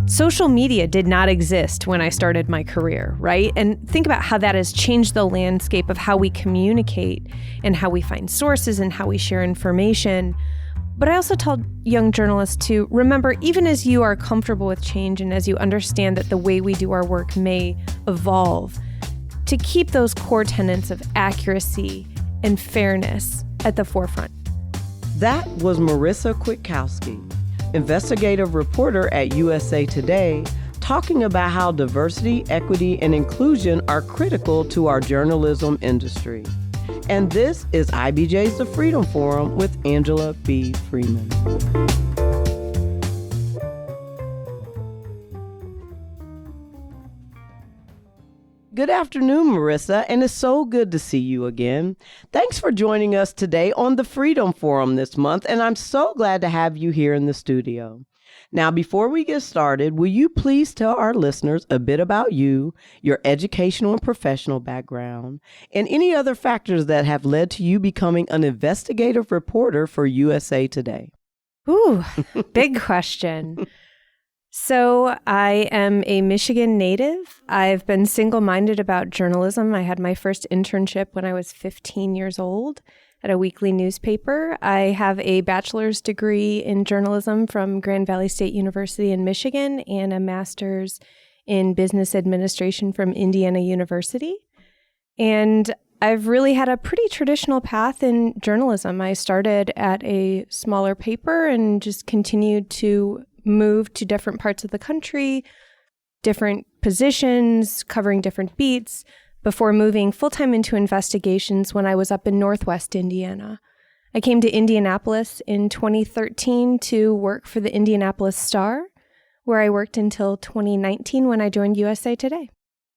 Social media did not exist when I started my career, right? And think about how that has changed the landscape of how we communicate and how we find sources and how we share information. But I also tell young journalists to remember, even as you are comfortable with change and as you understand that the way we do our work may evolve, to keep those core tenets of accuracy and fairness at the forefront. That was Marisa Kwiatkowski, investigative reporter at USA Today, talking about how diversity, equity, and inclusion are critical to our journalism industry. And this is IBJ's The Freedom Forum with Angela B. Freeman. Good afternoon, Marisa, and it's so good to see you again. Thanks for joining us today on the Freedom Forum this month, and I'm so glad to have you here in the studio. Now, before we get started, will you please tell our listeners a bit about you, your educational and professional background, and any other factors that have led to you becoming an investigative reporter for USA Today? Ooh, big question. So I am a Michigan native. I've been single-minded about journalism. I had my first internship when I was 15 years old at a weekly newspaper. I have a bachelor's degree in journalism from Grand Valley State University in Michigan and a master's in business administration from Indiana University. And I've really had a pretty traditional path in journalism. I started at a smaller paper and just continued to move to different parts of the country, different positions, covering different beats, before moving full-time into investigations when I was up in Northwest Indiana. I came to Indianapolis in 2013 to work for the Indianapolis Star, where I worked until 2019 when I joined USA Today.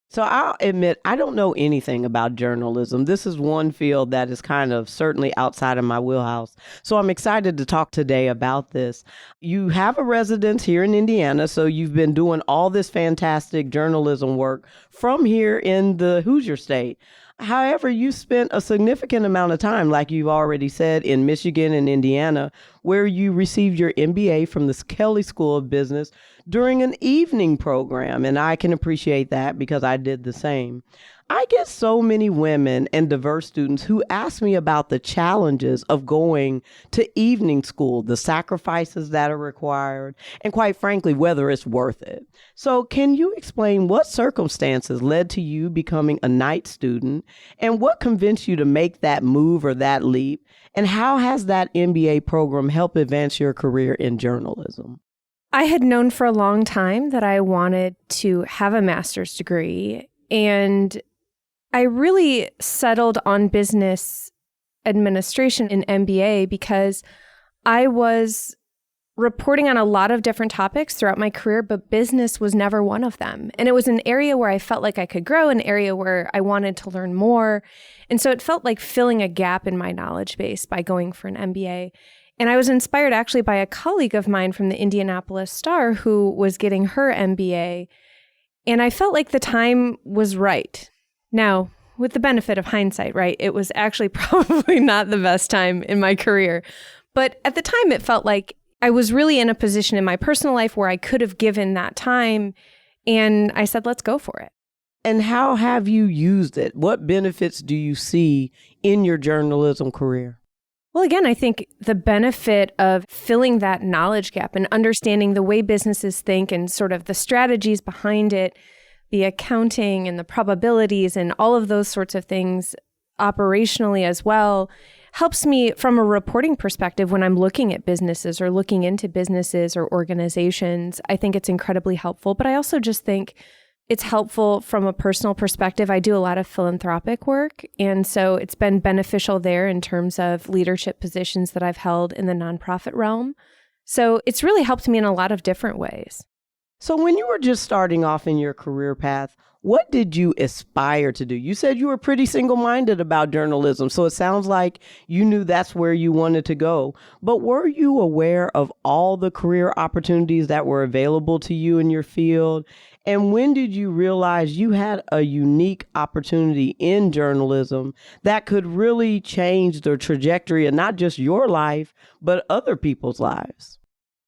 So I'll admit, I don't know anything about journalism. This is one field that is kind of certainly outside of my wheelhouse. So I'm excited to talk today about this. You have a residence here in Indiana, so you've been doing all this fantastic journalism work from here in the Hoosier state. However, you spent a significant amount of time, like you've already said, in Michigan and Indiana, where you received your MBA from the Kelley School of Business during an evening program. And I can appreciate that because I did the same. I get so many women and diverse students who ask me about the challenges of going to evening school, the sacrifices that are required, and quite frankly, whether it's worth it. So can you explain what circumstances led to you becoming a night student and what convinced you to make that move or that leap? And how has that MBA program helped advance your career in journalism? I had known for a long time that I wanted to have a master's degree, and I really settled on business administration in MBA because I was reporting on a lot of different topics throughout my career, but business was never one of them. And it was an area where I felt like I could grow, an area where I wanted to learn more. And so it felt like filling a gap in my knowledge base by going for an MBA. And I was inspired actually by a colleague of mine from the Indianapolis Star who was getting her MBA. And I felt like the time was right. Now, with the benefit of hindsight, right, it was actually probably not the best time in my career. But at the time, it felt like I was really in a position in my personal life where I could have given that time. And I said, let's go for it. And how have you used it? What benefits do you see in your journalism career? Well, again, I think the benefit of filling that knowledge gap and understanding the way businesses think and sort of the strategies behind it, the accounting and the probabilities and all of those sorts of things operationally as well, helps me from a reporting perspective when I'm looking at businesses or looking into businesses or organizations. I think it's incredibly helpful, but I also just think it's helpful from a personal perspective. I do a lot of philanthropic work, and so it's been beneficial there in terms of leadership positions that I've held in the nonprofit realm. So it's really helped me in a lot of different ways. So when you were just starting off in your career path, what did you aspire to do? You said you were pretty single-minded about journalism, so it sounds like you knew that's where you wanted to go. But were you aware of all the career opportunities that were available to you in your field? And when did you realize you had a unique opportunity in journalism that could really change the trajectory of not just your life, but other people's lives?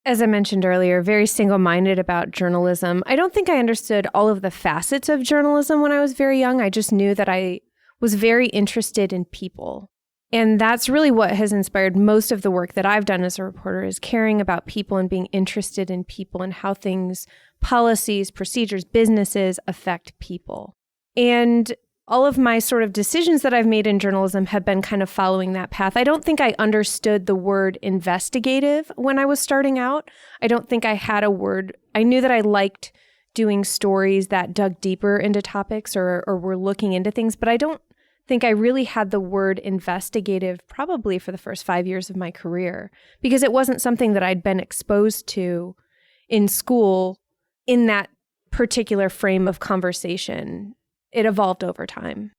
As I mentioned earlier, very single-minded about journalism. I don't think I understood all of the facets of journalism when I was very young. I just knew that I was very interested in people. And that's really what has inspired most of the work that I've done as a reporter, is caring about people and being interested in people and how things, policies, procedures, businesses affect people. And all of my sort of decisions that I've made in journalism have been kind of following that path. I don't think I understood the word investigative when I was starting out. I don't think I had a word. I knew that I liked doing stories that dug deeper into topics or were looking into things, but I don't think I really had the word investigative probably for the first 5 years of my career, because it wasn't something that I'd been exposed to in school in that particular frame of conversation. It evolved over time.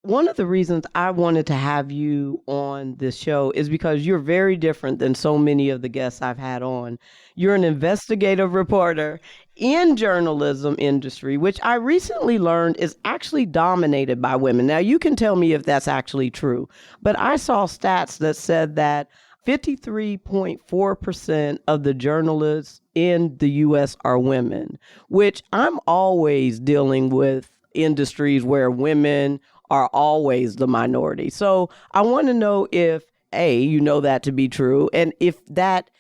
One of the reasons I wanted to have you on this show is because you're very different than so many of the guests I've had on. You're an investigative reporter in journalism industry, which I recently learned is actually dominated by women. Now, you can tell me if that's actually true, but I saw stats that said that 53.4% of the journalists in the U.S. are women, which I'm always dealing with industries where women are always the minority. So I want to know if, A, you know that to be true, and if that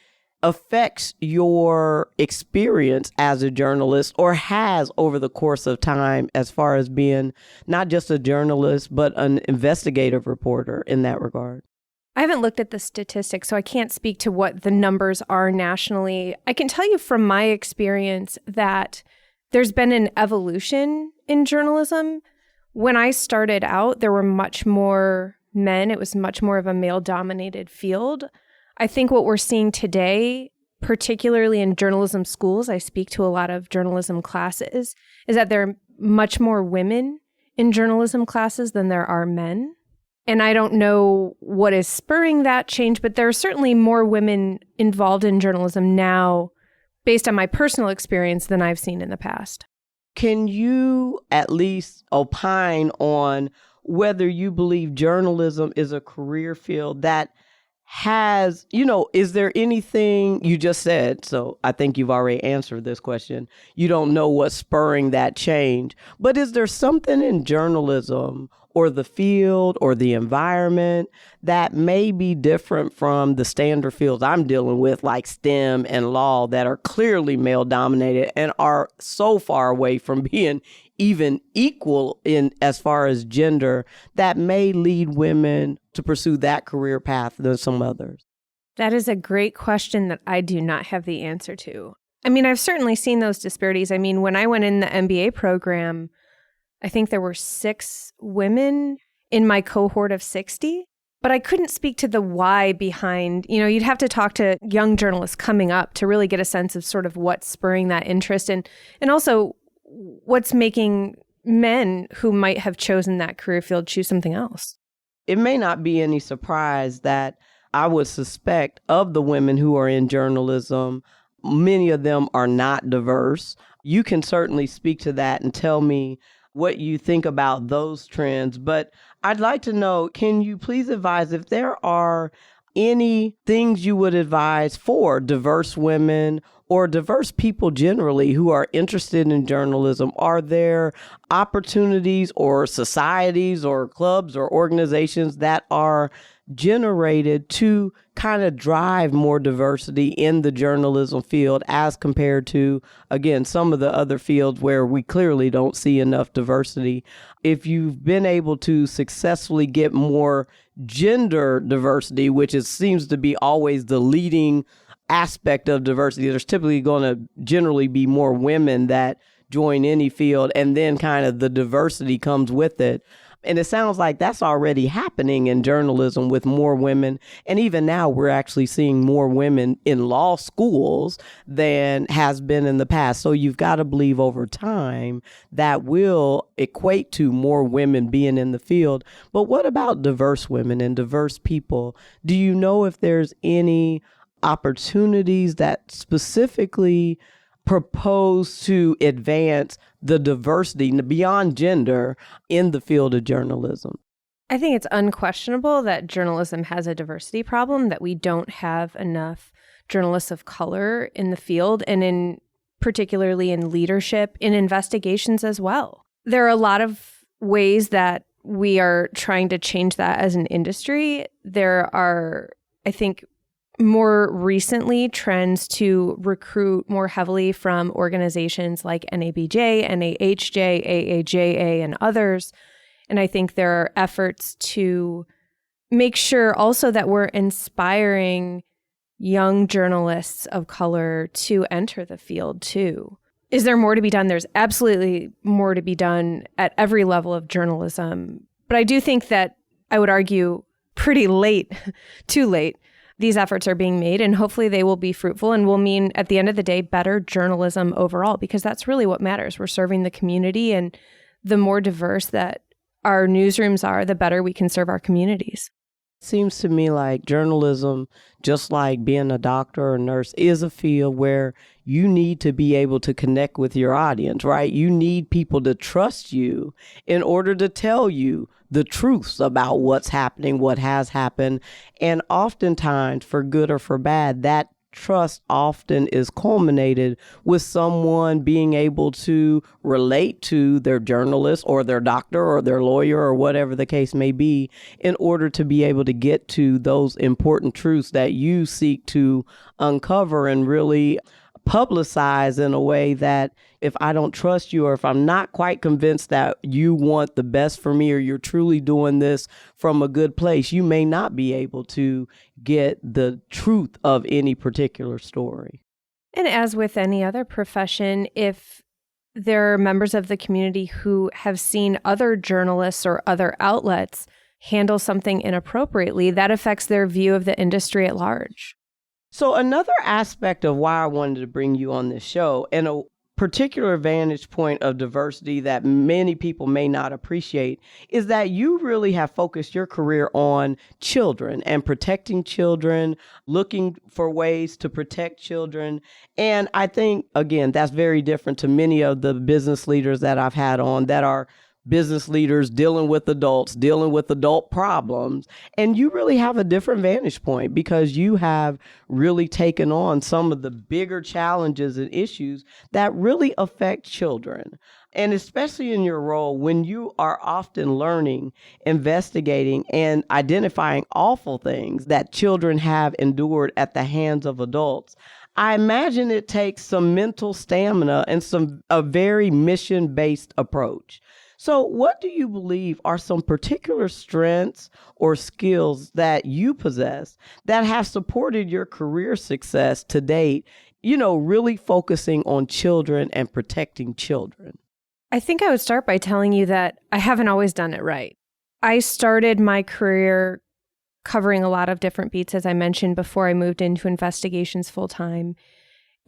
affects your experience as a journalist or has over the course of time as far as being not just a journalist, but an investigative reporter in that regard. I haven't looked at the statistics, so I can't speak to what the numbers are nationally. I can tell you from my experience that there's been an evolution in journalism. When I started out, there were much more men. It was much more of a male-dominated field. I think what we're seeing today, particularly in journalism schools, I speak to a lot of journalism classes, is that there are much more women in journalism classes than there are men. And I don't know what is spurring that change, but there are certainly more women involved in journalism now, based on my personal experience, than I've seen in the past. Can you at least opine on whether you believe journalism is a career field that has, is there anything you just said? So I think you've already answered this question. You don't know what's spurring that change, but is there something in journalism or the field or the environment that may be different from the standard fields I'm dealing with, like STEM and law, that are clearly male dominated and are so far away from being even equal in as far as gender, that may lead women to pursue that career path than some others? That is a great question that I do not have the answer to. I mean, I've certainly seen those disparities. I mean, when I went in the MBA program, I think there were 6 women in my cohort of 60, but I couldn't speak to the why behind, you'd have to talk to young journalists coming up to really get a sense of sort of what's spurring that interest and also what's making men who might have chosen that career field choose something else. It may not be any surprise that I would suspect of the women who are in journalism, many of them are not diverse. You can certainly speak to that and tell me what you think about those trends. But I'd like to know, can you please advise if there are any things you would advise for diverse women or diverse people generally who are interested in journalism? Are there opportunities or societies or clubs or organizations that are generated to kind of drive more diversity in the journalism field as compared to, again, some of the other fields where we clearly don't see enough diversity? If you've been able to successfully get more gender diversity, which seems to be always the leading aspect of diversity, there's typically going to generally be more women that join any field, and then kind of the diversity comes with it. And it sounds like that's already happening in journalism with more women. And even now, we're actually seeing more women in law schools than has been in the past. So you've got to believe over time that will equate to more women being in the field. But what about diverse women and diverse people? Do you know if there's any opportunities that specifically propose to advance the diversity beyond gender in the field of journalism? I think it's unquestionable that journalism has a diversity problem, that we don't have enough journalists of color in the field and particularly in leadership, in investigations as well. There are a lot of ways that we are trying to change that as an industry. There are, I think, more recently trends to recruit more heavily from organizations like NABJ, NAHJ, AAJA, and others. And I think there are efforts to make sure also that we're inspiring young journalists of color to enter the field too. Is there more to be done? There's absolutely more to be done at every level of journalism. But I do think that I would argue pretty late, too late, these efforts are being made, and hopefully they will be fruitful and will mean at the end of the day, better journalism overall, because that's really what matters. We're serving the community, and the more diverse that our newsrooms are, the better we can serve our communities. Seems to me like journalism, just like being a doctor or a nurse, is a field where you need to be able to connect with your audience, right? You need people to trust you in order to tell you the truths about what's happening, what has happened. And oftentimes, for good or for bad, that trust often is culminated with someone being able to relate to their journalist or their doctor or their lawyer or whatever the case may be in order to be able to get to those important truths that you seek to uncover and really publicize in a way that if I don't trust you or if I'm not quite convinced that you want the best for me or you're truly doing this from a good place, you may not be able to get the truth of any particular story. And as with any other profession, if there are members of the community who have seen other journalists or other outlets handle something inappropriately, that affects their view of the industry at large. So another aspect of why I wanted to bring you on this show, and a particular vantage point of diversity that many people may not appreciate, is that you really have focused your career on children and protecting children, looking for ways to protect children. And I think, again, that's very different to many of the business leaders that I've had on that are business leaders dealing with adults, dealing with adult problems. And you really have a different vantage point because you have really taken on some of the bigger challenges and issues that really affect children. And especially in your role when you are often learning, investigating, and identifying awful things that children have endured at the hands of adults, I imagine it takes some mental stamina and a very mission-based approach. So what do you believe are some particular strengths or skills that you possess that have supported your career success to date, really focusing on children and protecting children? I think I would start by telling you that I haven't always done it right. I started my career covering a lot of different beats, as I mentioned, before I moved into investigations full time.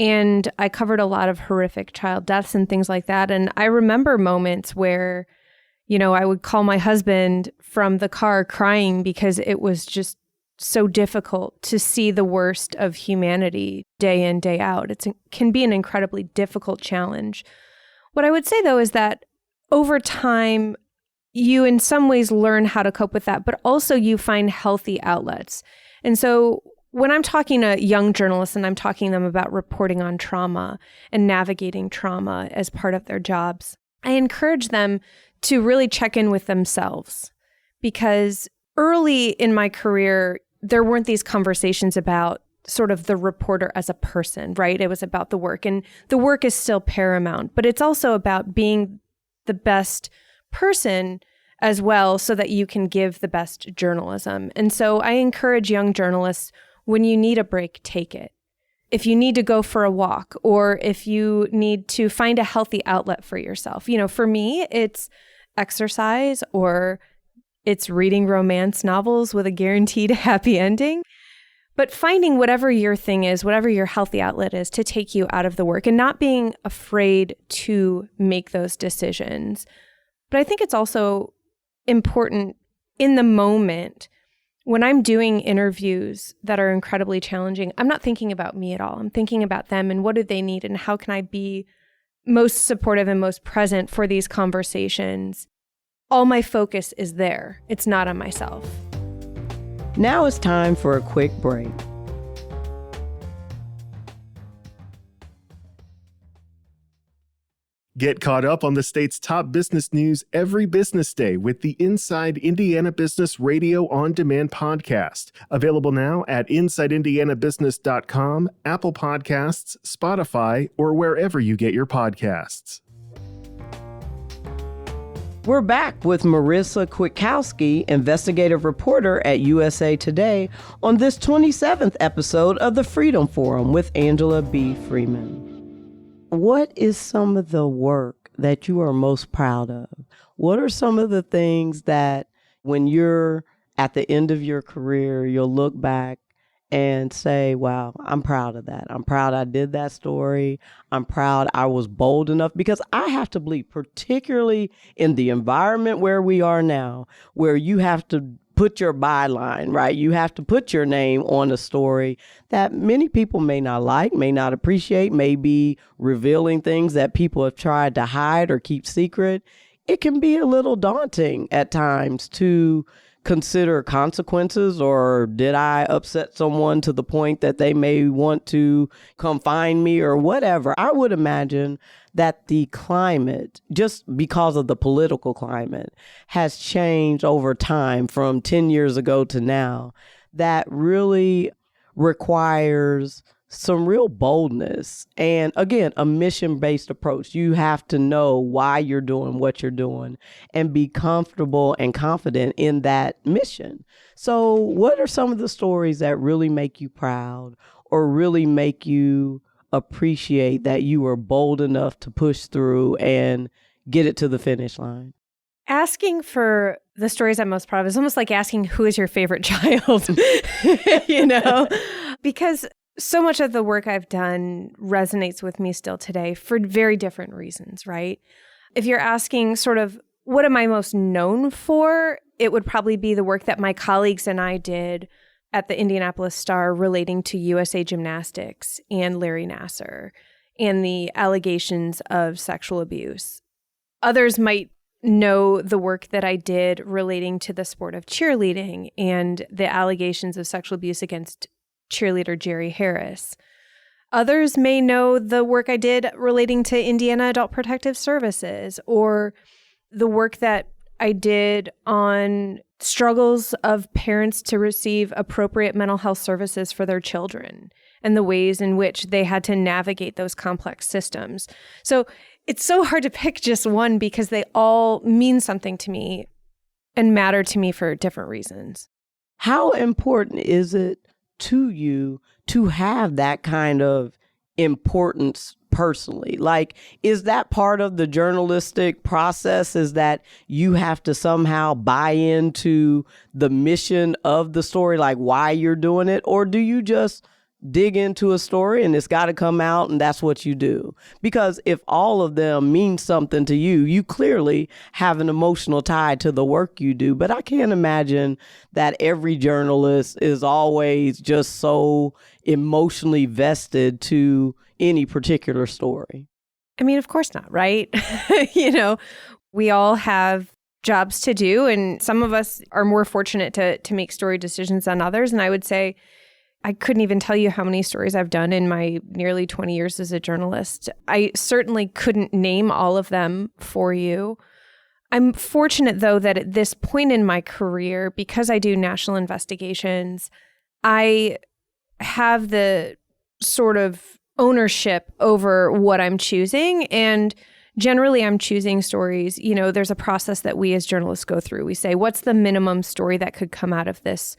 And I covered a lot of horrific child deaths and things like that. And I remember moments where, I would call my husband from the car crying because it was just so difficult to see the worst of humanity day in, day out. It can be an incredibly difficult challenge. What I would say, though, is that over time, you in some ways learn how to cope with that, but also you find healthy outlets. And so when I'm talking to young journalists and I'm talking to them about reporting on trauma and navigating trauma as part of their jobs, I encourage them to really check in with themselves. Because early in my career, there weren't these conversations about sort of the reporter as a person, right? It was about the work, and the work is still paramount, but it's also about being the best person as well so that you can give the best journalism. And so I encourage young journalists, when you need a break, take it. If you need to go for a walk, or if you need to find a healthy outlet for yourself. For me, it's exercise, or it's reading romance novels with a guaranteed happy ending. But finding whatever your thing is, whatever your healthy outlet is, to take you out of the work and not being afraid to make those decisions. But I think it's also important in the moment. When I'm doing interviews that are incredibly challenging, I'm not thinking about me at all. I'm thinking about them and what do they need and how can I be most supportive and most present for these conversations. All my focus is there. It's not on myself. Now it's time for a quick break. Get caught up on the state's top business news every business day with the Inside Indiana Business Radio On Demand podcast. Available now at InsideIndianaBusiness.com, Apple Podcasts, Spotify, or wherever you get your podcasts. We're back with Marisa Kwiatkowski, investigative reporter at USA Today, on this 27th episode of the Freedom Forum with Angela B. Freeman. What is some of the work that you are most proud of? What are some of the things that when you're at the end of your career, you'll look back and say, wow, I'm proud of that. I'm proud I did that story. I'm proud I was bold enough, because I have to believe, particularly in the environment where we are now, where you have to put your byline, right? You have to put your name on a story that many people may not like, may not appreciate, may be revealing things that people have tried to hide or keep secret. It can be a little daunting at times to consider consequences, or did I upset someone to the point that they may want to come find me or whatever. I would imagine that the climate, just because of the political climate, has changed over time from 10 years ago to now. That really requires some real boldness and, again, a mission-based approach. You have to know why you're doing what you're doing and be comfortable and confident in that mission. So what are some of the stories that really make you proud or really make you appreciate that you were bold enough to push through and get it to the finish line? Asking for the stories I'm most proud of is almost like asking, who is your favorite child? Because so much of the work I've done resonates with me still today for very different reasons, right? If you're asking sort of, what am I most known for? It would probably be the work that my colleagues and I did at the Indianapolis Star relating to USA Gymnastics and Larry Nassar and the allegations of sexual abuse. Others might know the work that I did relating to the sport of cheerleading and the allegations of sexual abuse against cheerleader Jerry Harris. Others may know the work I did relating to Indiana Adult Protective Services, or the work that I did on struggles of parents to receive appropriate mental health services for their children and the ways in which they had to navigate those complex systems. So it's so hard to pick just one, because they all mean something to me and matter to me for different reasons. How important is it to you to have that kind of importance personally? Like, is that part of the journalistic process, is that you have to somehow buy into the mission of the story, like why you're doing it? Or do you just dig into a story and it's got to come out and that's what you do? Because if all of them mean something to you, you clearly have an emotional tie to the work you do. But I can't imagine that every journalist is always just so emotionally vested to any particular story. I mean, of course not, right? We all have jobs to do, and some of us are more fortunate to make story decisions than others. And I would say I couldn't even tell you how many stories I've done in my nearly 20 years as a journalist. I certainly couldn't name all of them for you. I'm fortunate, though, that at this point in my career, because I do national investigations, I have the sort of ownership over what I'm choosing. And generally, I'm choosing stories. There's a process that we as journalists go through. We say, what's the minimum story that could come out of this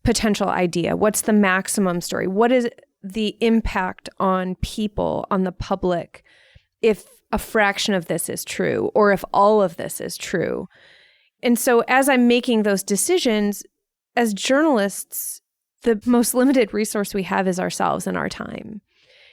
potential idea? What's the maximum story? What is the impact on people, on the public, if a fraction of this is true, or if all of this is true? And so as I'm making those decisions, as journalists, the most limited resource we have is ourselves and our time.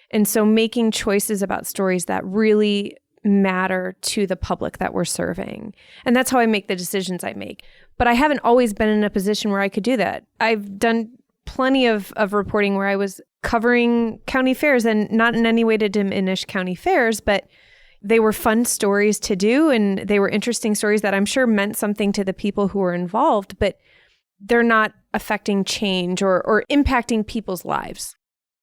And so making choices about stories that really matter to the public that we're serving. And that's how I make the decisions I make. But I haven't always been in a position where I could do that. I've done plenty of reporting where I was covering county fairs, and not in any way to diminish county fairs, but they were fun stories to do, and they were interesting stories that I'm sure meant something to the people who were involved, but they're not affecting change or impacting people's lives.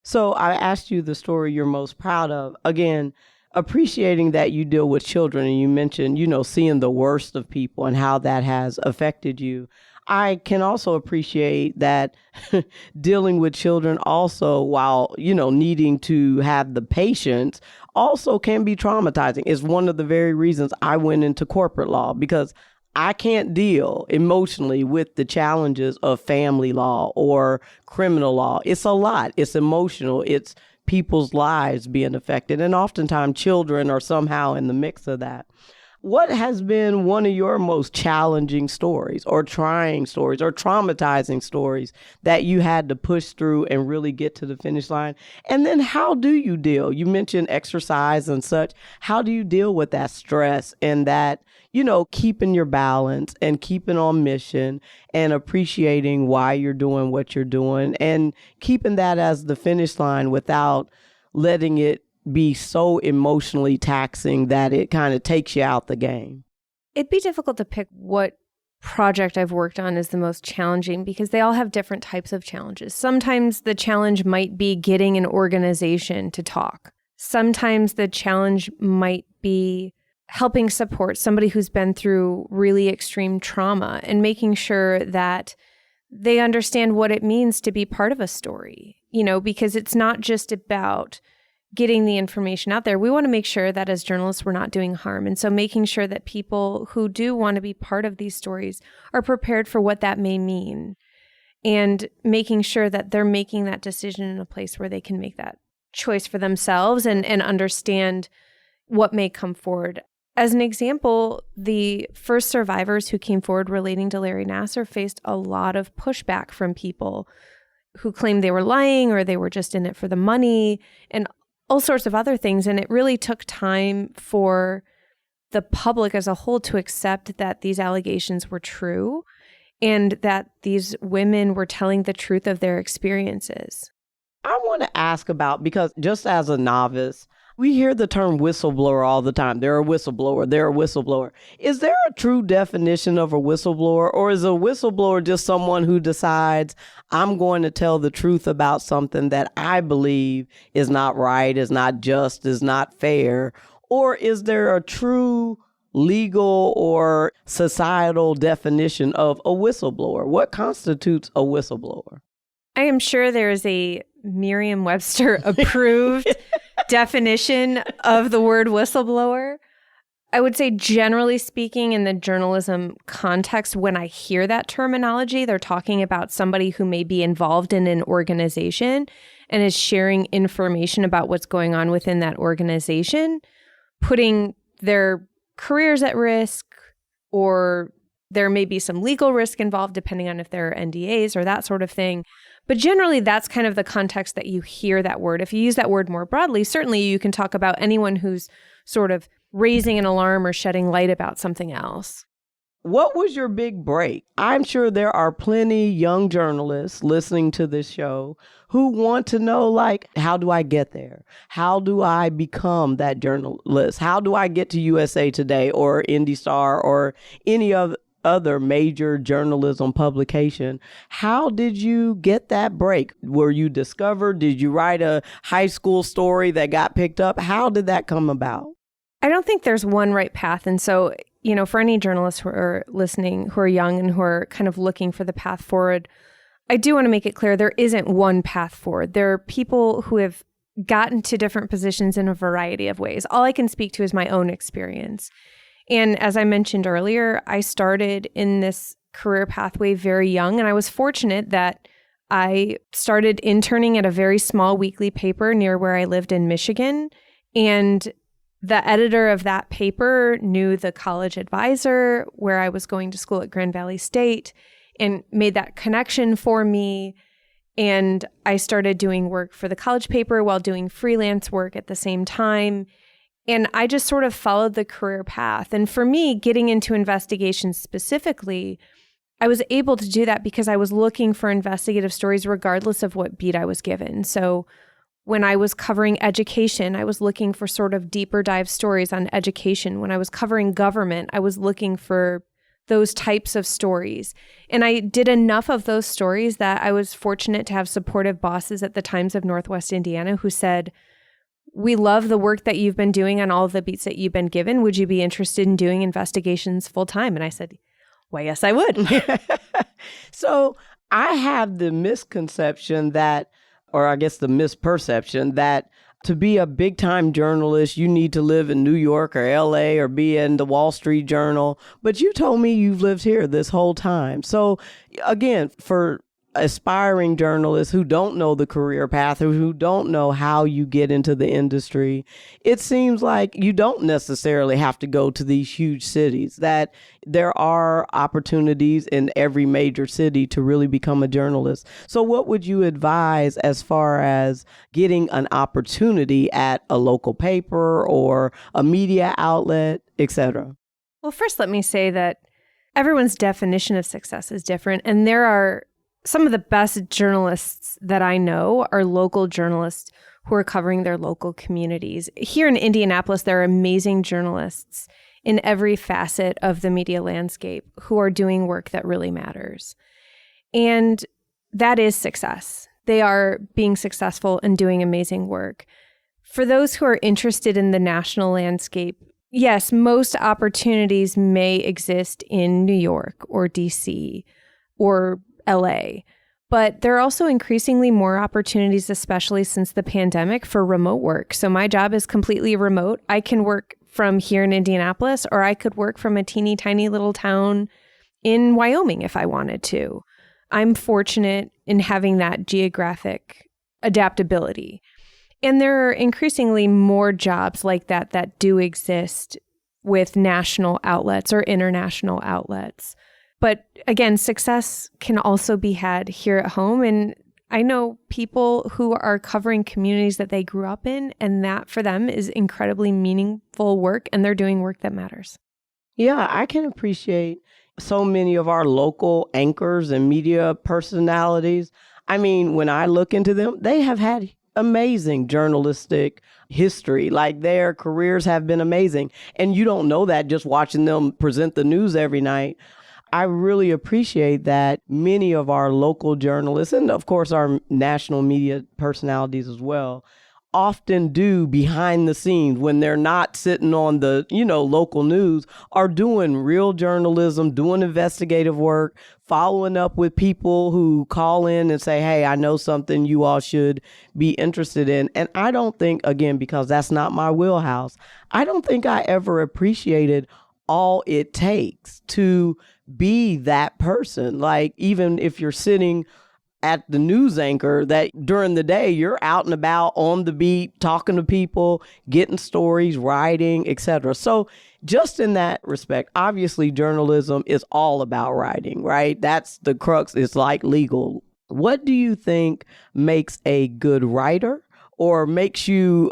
So I asked you the story you're most proud of. Again, appreciating that you deal with children, and you mentioned, seeing the worst of people and how that has affected you. I can also appreciate that dealing with children also, while, needing to have the patience, also can be traumatizing. It's one of the very reasons I went into corporate law, because I can't deal emotionally with the challenges of family law or criminal law. It's a lot. It's emotional. It's people's lives being affected. And oftentimes children are somehow in the mix of that. What has been one of your most challenging stories or trying stories or traumatizing stories that you had to push through and really get to the finish line? And then how do you deal? You mentioned exercise and such. How do you deal with that stress and that, keeping your balance and keeping on mission and appreciating why you're doing what you're doing and keeping that as the finish line without letting it be so emotionally taxing that it kind of takes you out the game? It'd be difficult to pick what project I've worked on is the most challenging because they all have different types of challenges. Sometimes the challenge might be getting an organization to talk. Sometimes the challenge might be helping support somebody who's been through really extreme trauma and making sure that they understand what it means to be part of a story, because it's not just about getting the information out there. We want to make sure that as journalists, we're not doing harm. And so making sure that people who do want to be part of these stories are prepared for what that may mean, and making sure that they're making that decision in a place where they can make that choice for themselves and understand what may come forward. As an example, the first survivors who came forward relating to Larry Nassar faced a lot of pushback from people who claimed they were lying or they were just in it for the money and all sorts of other things. And it really took time for the public as a whole to accept that these allegations were true and that these women were telling the truth of their experiences. I want to ask about, because just as a novice, we hear the term whistleblower all the time. They're a whistleblower. They're a whistleblower. Is there a true definition of a whistleblower, or is a whistleblower just someone who decides, I'm going to tell the truth about something that I believe is not right, is not just, is not fair? Or is there a true legal or societal definition of a whistleblower? What constitutes a whistleblower? I am sure there is a Merriam-Webster approved definition of the word whistleblower. I would say, generally speaking, in the journalism context, when I hear that terminology, they're talking about somebody who may be involved in an organization and is sharing information about what's going on within that organization, putting their careers at risk, or there may be some legal risk involved depending on if there are NDAs or that sort of thing. But generally, that's kind of the context that you hear that word. If you use that word more broadly, certainly you can talk about anyone who's sort of raising an alarm or shedding light about something else. What was your big break? I'm sure there are plenty young journalists listening to this show who want to know, how do I get there? How do I become that journalist? How do I get to USA Today or IndyStar or any other major journalism publication? How did you get that break? Were you discovered? Did you write a high school story that got picked up? How did that come about? I don't think there's one right path. And so, for any journalists who are listening, who are young and who are kind of looking for the path forward, I do want to make it clear there isn't one path forward. There are people who have gotten to different positions in a variety of ways. All I can speak to is my own experience. And as I mentioned earlier, I started in this career pathway very young, and I was fortunate that I started interning at a very small weekly paper near where I lived in Michigan. And the editor of that paper knew the college advisor where I was going to school at Grand Valley State and made that connection for me. And I started doing work for the college paper while doing freelance work at the same time. And I just sort of followed the career path. And for me, getting into investigations specifically, I was able to do that because I was looking for investigative stories regardless of what beat I was given. So when I was covering education, I was looking for sort of deeper dive stories on education. When I was covering government, I was looking for those types of stories. And I did enough of those stories that I was fortunate to have supportive bosses at the Times of Northwest Indiana who said, we love the work that you've been doing on all of the beats that you've been given. Would you be interested in doing investigations full time? And I said, why, yes, I would. So I have the misconception that, or I guess the misperception that to be a big time journalist, you need to live in New York or LA or be in the Wall Street Journal. But you told me you've lived here this whole time. So again, for aspiring journalists who don't know the career path or who don't know how you get into the industry, it seems like you don't necessarily have to go to these huge cities, that there are opportunities in every major city to really become a journalist. So what would you advise as far as getting an opportunity at a local paper or a media outlet, etc.? Well, first, let me say that everyone's definition of success is different. And there are some of the best journalists that I know are local journalists who are covering their local communities. Here in Indianapolis, there are amazing journalists in every facet of the media landscape who are doing work that really matters. And that is success. They are being successful and doing amazing work. For those who are interested in the national landscape, yes, most opportunities may exist in New York or DC or LA, but there are also increasingly more opportunities, especially since the pandemic, for remote work. So my job is completely remote. I can work from here in Indianapolis, or I could work from a teeny tiny little town in Wyoming if I wanted to. I'm fortunate in having that geographic adaptability. And there are increasingly more jobs like that that do exist with national outlets or international outlets. But again, success can also be had here at home. And I know people who are covering communities that they grew up in, and that for them is incredibly meaningful work, and they're doing work that matters. Yeah, I can appreciate so many of our local anchors and media personalities. I mean, when I look into them, they have had amazing journalistic history. Like their careers have been amazing. And you don't know that just watching them present the news every night. I really appreciate that many of our local journalists, and of course our national media personalities as well, often do behind the scenes when they're not sitting on the, local news, are doing real journalism, doing investigative work, following up with people who call in and say, hey, I know something you all should be interested in. And I don't think, again, because that's not my wheelhouse, I don't think I ever appreciated all it takes to be that person. Like, even if you're sitting at the news anchor, that during the day you're out and about on the beat, talking to people, getting stories, writing, etc. So just in that respect, obviously journalism is all about writing, right? That's the crux. It's like legal. What do you think makes a good writer? Or makes you,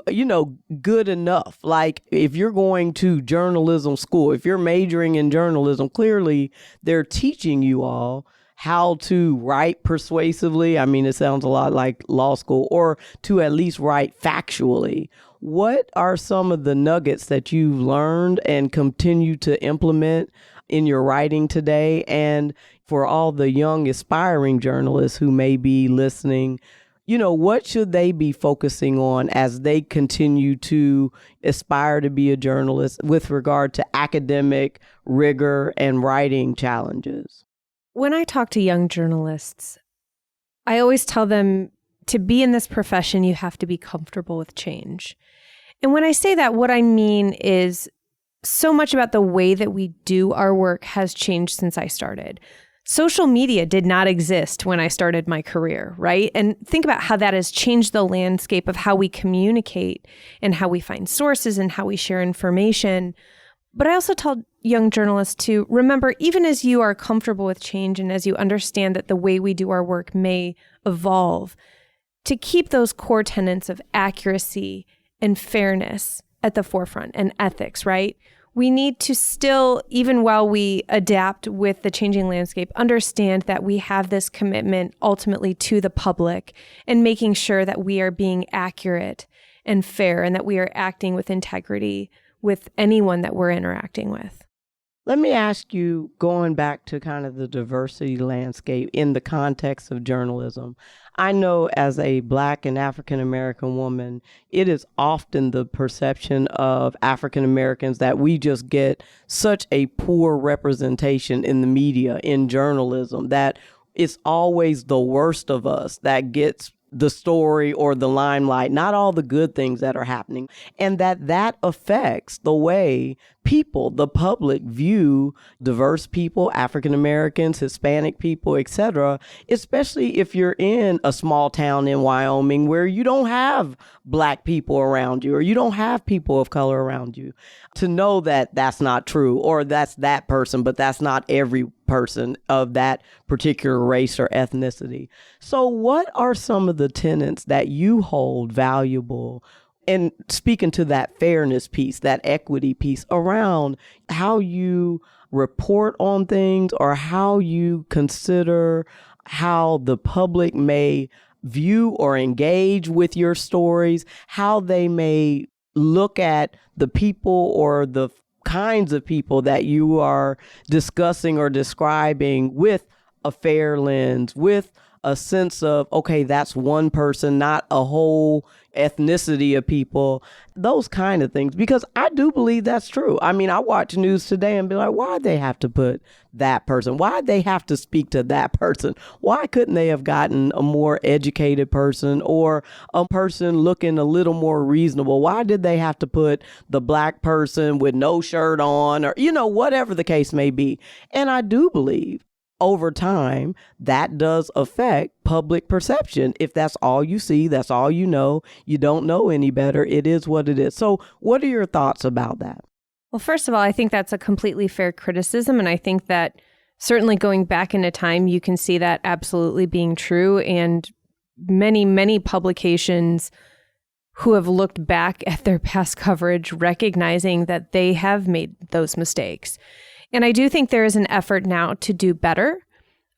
good enough? Like if you're going to journalism school, if you're majoring in journalism, clearly they're teaching you all how to write persuasively. I mean, it sounds a lot like law school, or to at least write factually. What are some of the nuggets that you've learned and continue to implement in your writing today? And for all the young aspiring journalists who may be listening, what should they be focusing on as they continue to aspire to be a journalist with regard to academic rigor and writing challenges? When I talk to young journalists, I always tell them to be in this profession, you have to be comfortable with change. And when I say that, what I mean is so much about the way that we do our work has changed since I started. Social media did not exist when I started my career, right? And think about how that has changed the landscape of how we communicate and how we find sources and how we share information. But I also tell young journalists to remember, even as you are comfortable with change and as you understand that the way we do our work may evolve, to keep those core tenets of accuracy and fairness at the forefront and ethics, right? We need to still, even while we adapt with the changing landscape, understand that we have this commitment ultimately to the public and making sure that we are being accurate and fair and that we are acting with integrity with anyone that we're interacting with. Let me ask you, going back to kind of the diversity landscape in the context of journalism. I know as a Black and African American woman, it is often the perception of African Americans that we just get such a poor representation in the media, in journalism, that it's always the worst of us that gets the story or the limelight, not all the good things that are happening, and that affects the way people, the public, view diverse people, African Americans, Hispanic people, etc., especially if you're in a small town in Wyoming where you don't have Black people around you or you don't have people of color around you. To know that that's not true, or that's that person, but that's not every person of that particular race or ethnicity. So what are some of the tenets that you hold valuable, and speaking to that fairness piece, that equity piece, around how you report on things, or how you consider how the public may view or engage with your stories, how they may look at the people or the kinds of people that you are discussing or describing with a fair lens, with a sense of, okay, that's one person, not a whole ethnicity of people, those kind of things. Because I do believe that's true. I mean, I watch news today and be like, why'd they have to put that person? Why'd they have to speak to that person? Why couldn't they have gotten a more educated person, or a person looking a little more reasonable? Why did they have to put the Black person with no shirt on, or, whatever the case may be? And I do believe over time, that does affect public perception. If that's all you see, that's all you know, you don't know any better, it is what it is. So what are your thoughts about that? Well, first of all, I think that's a completely fair criticism. And I think that certainly going back into time, you can see that absolutely being true. And many, many publications who have looked back at their past coverage, recognizing that they have made those mistakes. And I do think there is an effort now to do better.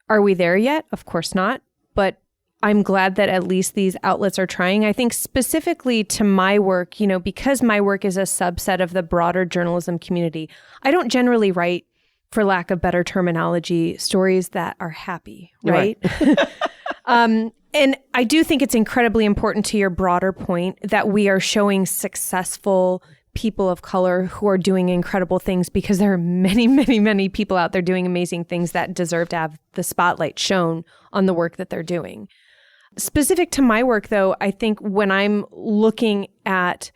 Are we there yet? Of course not. But I'm glad that at least these outlets are trying. I think specifically to my work, because my work is a subset of the broader journalism community, I don't generally write, for lack of better terminology, stories that are happy, right? And I do think it's incredibly important, to your broader point, that we are showing successful people of color who are doing incredible things, because there are many, many, many people out there doing amazing things that deserve to have the spotlight shown on the work that they're doing. Specific to my work, though, I think when I'm looking at,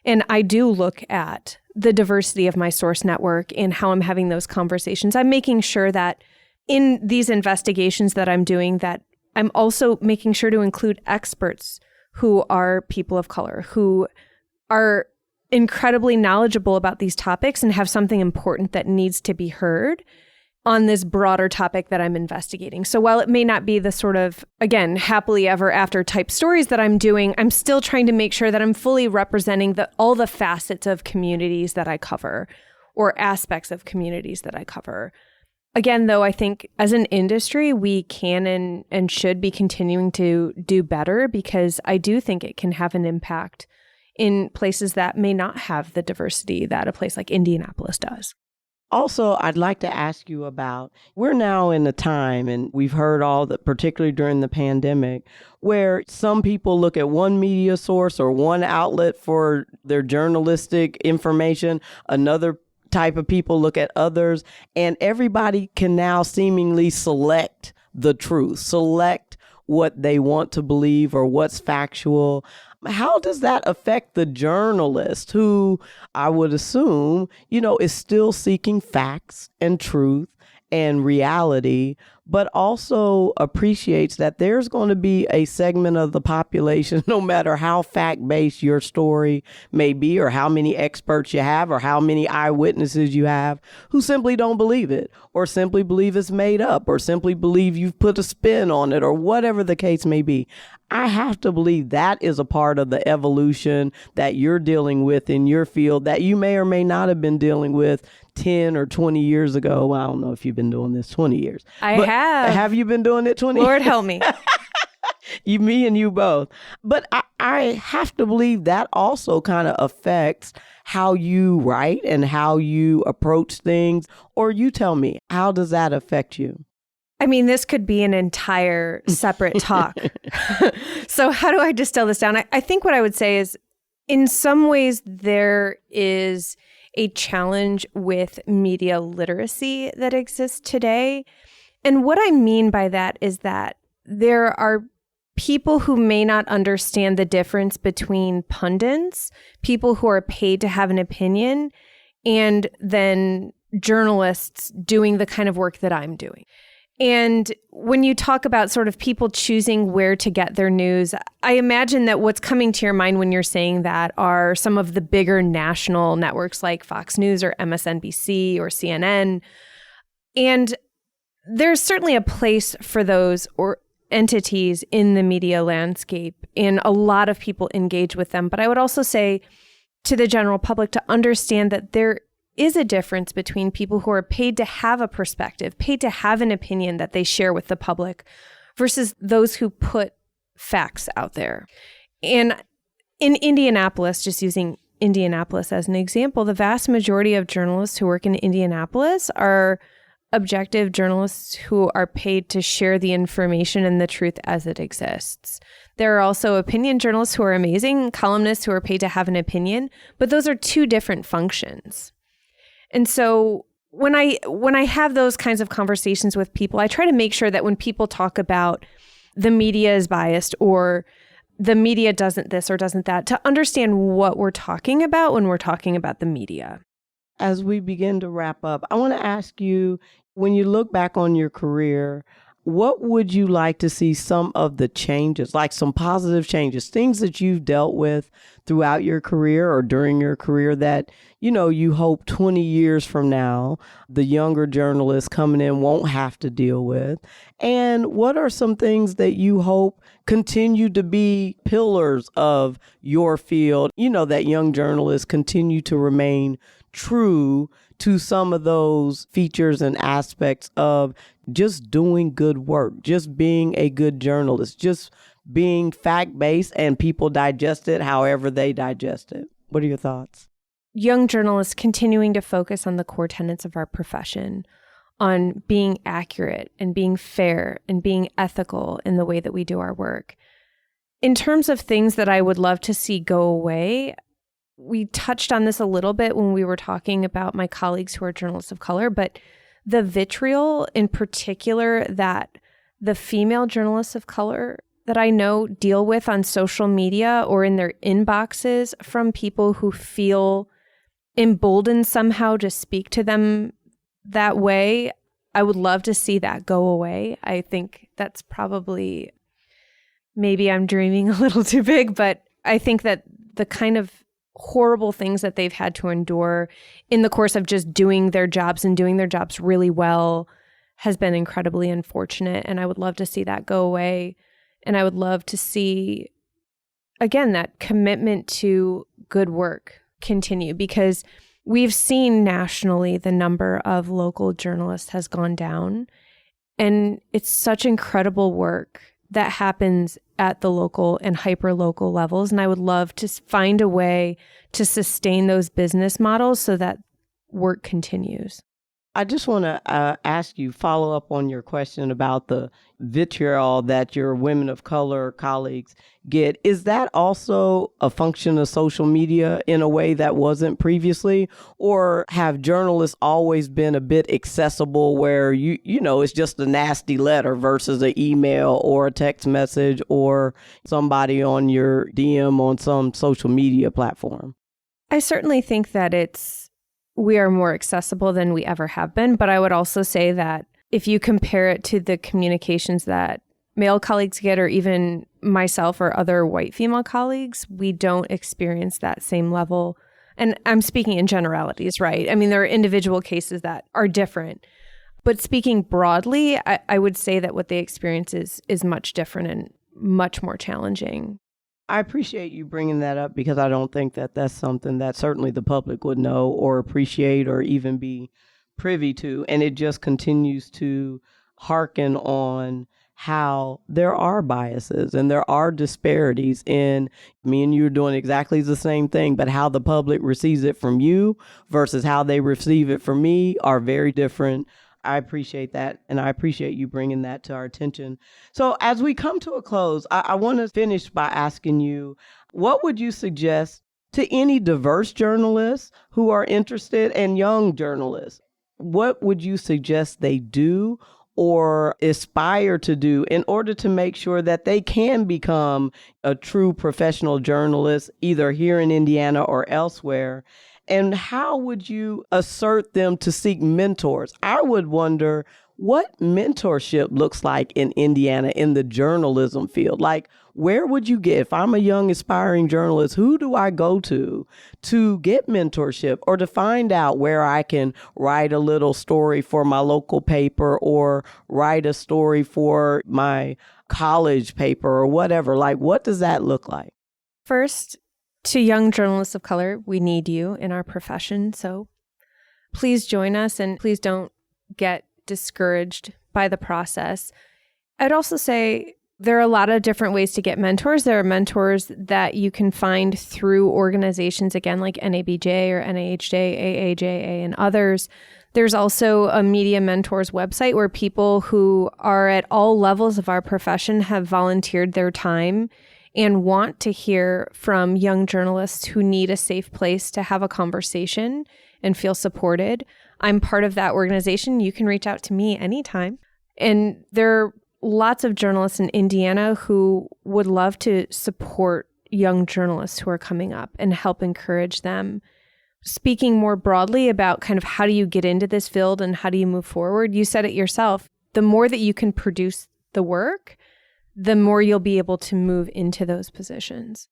and I do look at the diversity of my source network and how I'm having those conversations, I'm making sure that in these investigations that I'm doing, that I'm also making sure to include experts who are people of color, who are incredibly knowledgeable about these topics and have something important that needs to be heard on this broader topic that I'm investigating. So while it may not be the sort of, again, happily ever after type stories that I'm doing, I'm still trying to make sure that I'm fully representing all the facets of communities that I cover, or aspects of communities that I cover. Again, though, I think as an industry, we can and should be continuing to do better, because I do think it can have an impact in places that may not have the diversity that a place like Indianapolis does. Also, I'd like to ask you about, we're now in a time, and we've heard all that, particularly during the pandemic, where some people look at one media source or one outlet for their journalistic information, another type of people look at others, and everybody can now seemingly select the truth, select what they want to believe or what's factual. How does that affect the journalist who, I would assume, is still seeking facts and truth and reality, but also appreciates that there's going to be a segment of the population, no matter how fact-based your story may be, or how many experts you have, or how many eyewitnesses you have, who simply don't believe it, or simply believe it's made up, or simply believe you've put a spin on it, or whatever the case may be. I have to believe that is a part of the evolution that you're dealing with in your field that you may or may not have been dealing with 10 or 20 years ago. Well, I don't know if you've been doing this 20 years. I have. Have you been doing it 20 Lord years? help me. Me and you both. But I have to believe that also kind of affects how you write and how you approach things. Or you tell me, how does that affect you? I mean, this could be an entire separate talk. So how do I distill this down? I think what I would say is, in some ways, there is a challenge with media literacy that exists today. And what I mean by that is that there are people who may not understand the difference between pundits, people who are paid to have an opinion, and then journalists doing the kind of work that I'm doing. And when you talk about sort of people choosing where to get their news, I imagine that what's coming to your mind when you're saying that are some of the bigger national networks like Fox News or MSNBC or CNN. And there's certainly a place for those or entities in the media landscape, and a lot of people engage with them. But I would also say to the general public to understand that there is a difference between people who are paid to have a perspective, paid to have an opinion that they share with the public, versus those who put facts out there. And in Indianapolis, just using Indianapolis as an example, the vast majority of journalists who work in Indianapolis are objective journalists who are paid to share the information and the truth as it exists. There are also opinion journalists who are amazing, columnists who are paid to have an opinion, but those are two different functions. And so when I have those kinds of conversations with people, I try to make sure that when people talk about the media is biased or the media doesn't this or doesn't that, to understand what we're talking about when we're talking about the media. As we begin to wrap up, I want to ask you, when you look back on your career, what would you like to see some of the changes, like some positive changes, things that you've dealt with throughout your career or during your career that, you hope 20 years from now, the younger journalists coming in won't have to deal with? And what are some things that you hope continue to be pillars of your field, that young journalists continue to remain true to some of those features and aspects of just doing good work, just being a good journalist, just being fact-based and people digest it however they digest it? What are your thoughts? Young journalists continuing to focus on the core tenets of our profession, on being accurate and being fair and being ethical in the way that we do our work. In terms of things that I would love to see go away, we touched on this a little bit when we were talking about my colleagues who are journalists of color, but the vitriol in particular that the female journalists of color that I know deal with on social media or in their inboxes from people who feel emboldened somehow to speak to them that way, I would love to see that go away. I think that's probably, maybe I'm dreaming a little too big, but I think that the kind of horrible things that they've had to endure in the course of just doing their jobs and doing their jobs really well has been incredibly unfortunate. And I would love to see that go away. And I would love to see, again, that commitment to good work continue, because we've seen nationally the number of local journalists has gone down. And it's such incredible work that happens at the local and hyper-local levels. And I would love to find a way to sustain those business models so that work continues. I just want to ask you, follow up on your question about the vitriol that your women of color colleagues get. Is that also a function of social media in a way that wasn't previously? Or have journalists always been a bit accessible where, it's just a nasty letter versus an email or a text message or somebody on your DM on some social media platform? I certainly think that we are more accessible than we ever have been. But I would also say that if you compare it to the communications that male colleagues get, or even myself or other white female colleagues, we don't experience that same level. And I'm speaking in generalities, right? I mean, there are individual cases that are different. But speaking broadly, I would say that what they experience is much different and much more challenging. I appreciate you bringing that up, because I don't think that that's something that certainly the public would know or appreciate or even be privy to. And it just continues to hearken on how there are biases and there are disparities in me and you are doing exactly the same thing, but how the public receives it from you versus how they receive it from me are very different. I appreciate that, and I appreciate you bringing that to our attention. So as we come to a close, I want to finish by asking you, what would you suggest to any diverse journalists who are interested and young journalists? What would you suggest they do or aspire to do in order to make sure that they can become a true professional journalist, either here in Indiana or elsewhere? And how would you assert them to seek mentors? I would wonder what mentorship looks like in Indiana in the journalism field. Like, where would you get, if I'm a young aspiring journalist, who do I go to get mentorship or to find out where I can write a little story for my local paper or write a story for my college paper or whatever? Like, what does that look like? First, to young journalists of color, we need you in our profession. So please join us and please don't get discouraged by the process. I'd also say there are a lot of different ways to get mentors. There are mentors that you can find through organizations, again, like NABJ or NAHJ, AAJA, and others. There's also a Media Mentors website where people who are at all levels of our profession have volunteered their time and want to hear from young journalists who need a safe place to have a conversation and feel supported. I'm part of that organization. You can reach out to me anytime. And there are lots of journalists in Indiana who would love to support young journalists who are coming up and help encourage them. Speaking more broadly about kind of how do you get into this field and how do you move forward, you said it yourself. The more that you can produce the work, the more you'll be able to move into those positions.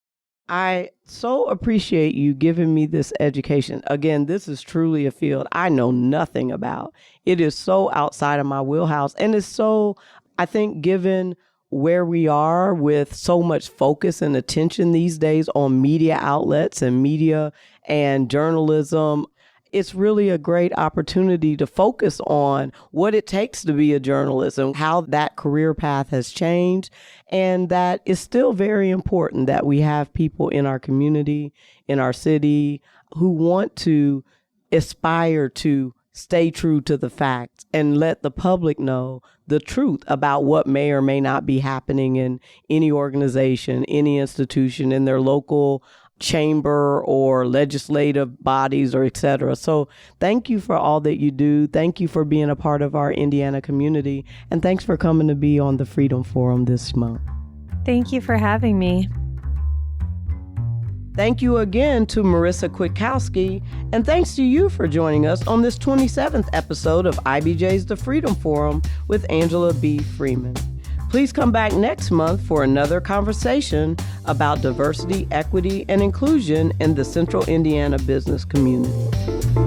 I so appreciate you giving me this education. Again, this is truly a field I know nothing about. It is so outside of my wheelhouse. And it's so, I think, given where we are with so much focus and attention these days on media outlets and media and journalism, it's really a great opportunity to focus on what it takes to be a journalist and how that career path has changed. And that is still very important that we have people in our community, in our city, who want to aspire to stay true to the facts and let the public know the truth about what may or may not be happening in any organization, any institution, in their local chamber or legislative bodies or et cetera. So thank you for all that you do. Thank you for being a part of our Indiana community. And thanks for coming to be on the Freedom Forum this month. Thank you for having me. Thank you again to Marisa Kwiatkowski, and thanks to you for joining us on this 27th episode of IBJ's The Freedom Forum with Angela B. Freeman. Please come back next month for another conversation about diversity, equity, and inclusion in the Central Indiana business community.